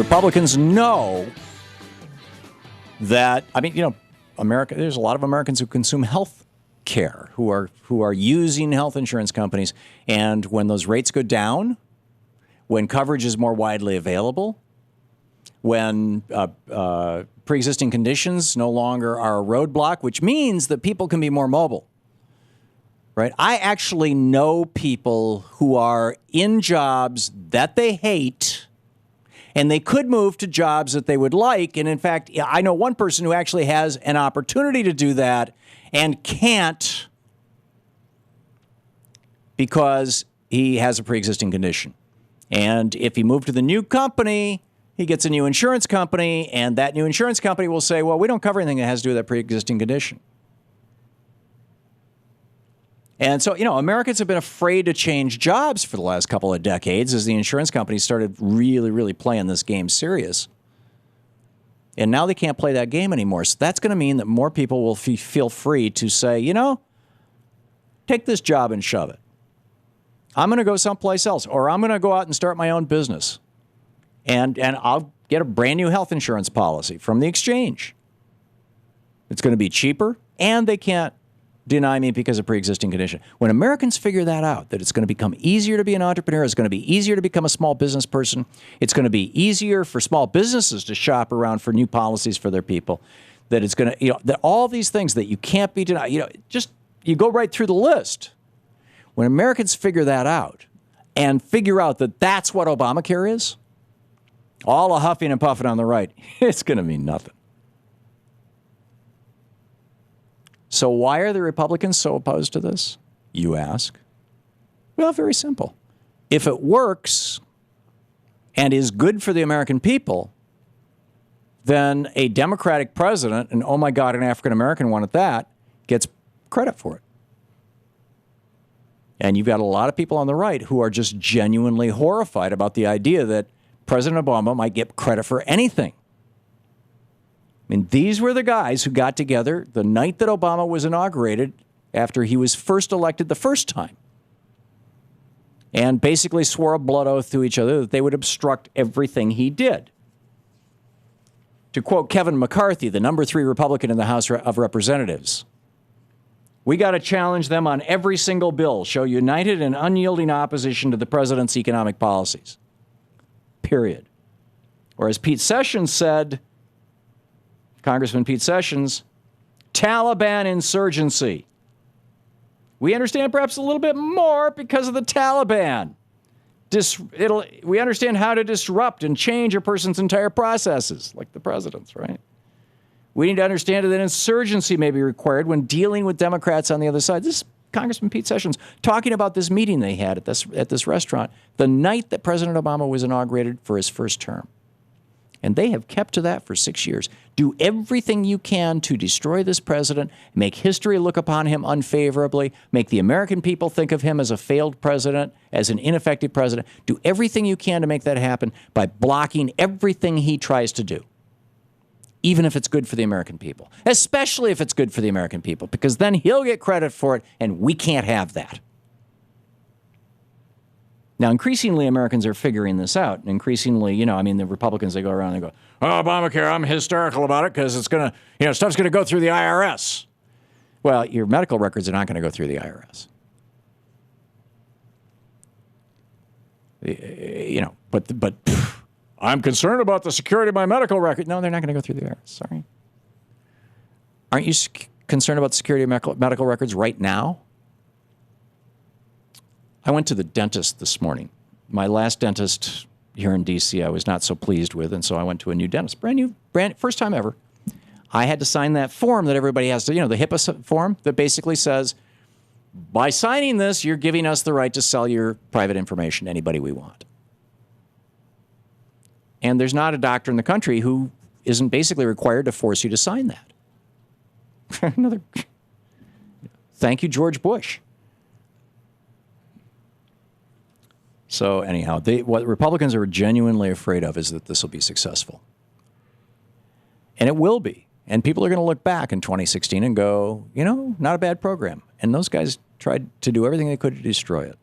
Republicans know that, I mean, you know, America, there's a lot of Americans who consume health care, who are using health insurance companies. And when those rates go down, when coverage is more widely available, when pre-existing conditions no longer are a roadblock, which means that people can be more mobile, right? I actually know people who are in jobs that they hate, and they could move to jobs that they would like. And in fact, I know one person who actually has an opportunity to do that and can't because he has a pre-existing condition. And if he moved to the new company, he gets a new insurance company, and that new insurance company will say, well, we don't cover anything that has to do with that pre-existing condition. And so, you know, Americans have been afraid to change jobs for the last couple of decades as the insurance companies started really, really playing this game serious. And now they can't play that game anymore. So that's going to mean that more people will feel free to say, you know, take this job and shove it. I'm going to go someplace else, or I'm going to go out and start my own business. And I'll get a brand new health insurance policy from the exchange. It's going to be cheaper, and they can't deny me because of pre-existing condition. When Americans figure that out, that it's going to become easier to be an entrepreneur, it's going to be easier to become a small business person, it's going to be easier for small businesses to shop around for new policies for their people, that it's going to, you know, that all these things that you can't be denied, you know, just, you go right through the list. When Americans figure that out and figure out that that's what Obamacare is, all a huffing and puffing on the right, it's going to mean nothing. So why are the Republicans so opposed to this, you ask? Well, very simple. If it works and is good for the American people, then a Democratic president, and oh my God, an African-American one at that, gets credit for it. And you've got a lot of people on the right who are just genuinely horrified about the idea that President Obama might get credit for anything. I mean, these were the guys who got together the night that Obama was inaugurated after he was first elected the first time and basically swore a blood oath to each other that they would obstruct everything he did. To quote Kevin McCarthy, the number 3 Republican in the House of Representatives, we got to challenge them on every single bill, show united and unyielding opposition to the president's economic policies. Period. Or as Pete Sessions said, Congressman Pete Sessions, Taliban insurgency. We understand perhaps a little bit more because of the Taliban. We understand how to disrupt and change a person's entire processes, like the president's, right? We need to understand that insurgency may be required when dealing with Democrats on the other side. This is Congressman Pete Sessions talking about this meeting they had at this restaurant the night that President Obama was inaugurated for his first term. And they have kept to that for 6 years. Do everything you can to destroy this president, make history look upon him unfavorably, make the American people think of him as a failed president, as an ineffective president. Do everything you can to make that happen by blocking everything he tries to do, even if it's good for the American people, especially if it's good for the American people, because then he'll get credit for it, and we can't have that. Now, increasingly, Americans are figuring this out. And increasingly, you know, I mean, the Republicans, they go around and they go, oh, Obamacare, I'm hysterical about it because it's going to, you know, stuff's going to go through the IRS. Well, your medical records are not going to go through the IRS. You know, but I'm concerned about the security of my medical record. No, they're not going to go through the IRS. Sorry. Aren't you concerned about the security of medical records right now? I went to the dentist this morning. My last dentist here in D.C. I was not so pleased with, and so I went to a new dentist. Brand new, first time ever. I had to sign that form that everybody has to, you know, the HIPAA form that basically says, by signing this, you're giving us the right to sell your private information to anybody we want. And there's not a doctor in the country who isn't basically required to force you to sign that. Another. Thank you, George Bush. So anyhow, what Republicans are genuinely afraid of is that this will be successful. And it will be. And people are going to look back in 2016 and go, you know, not a bad program. And those guys tried to do everything they could to destroy it.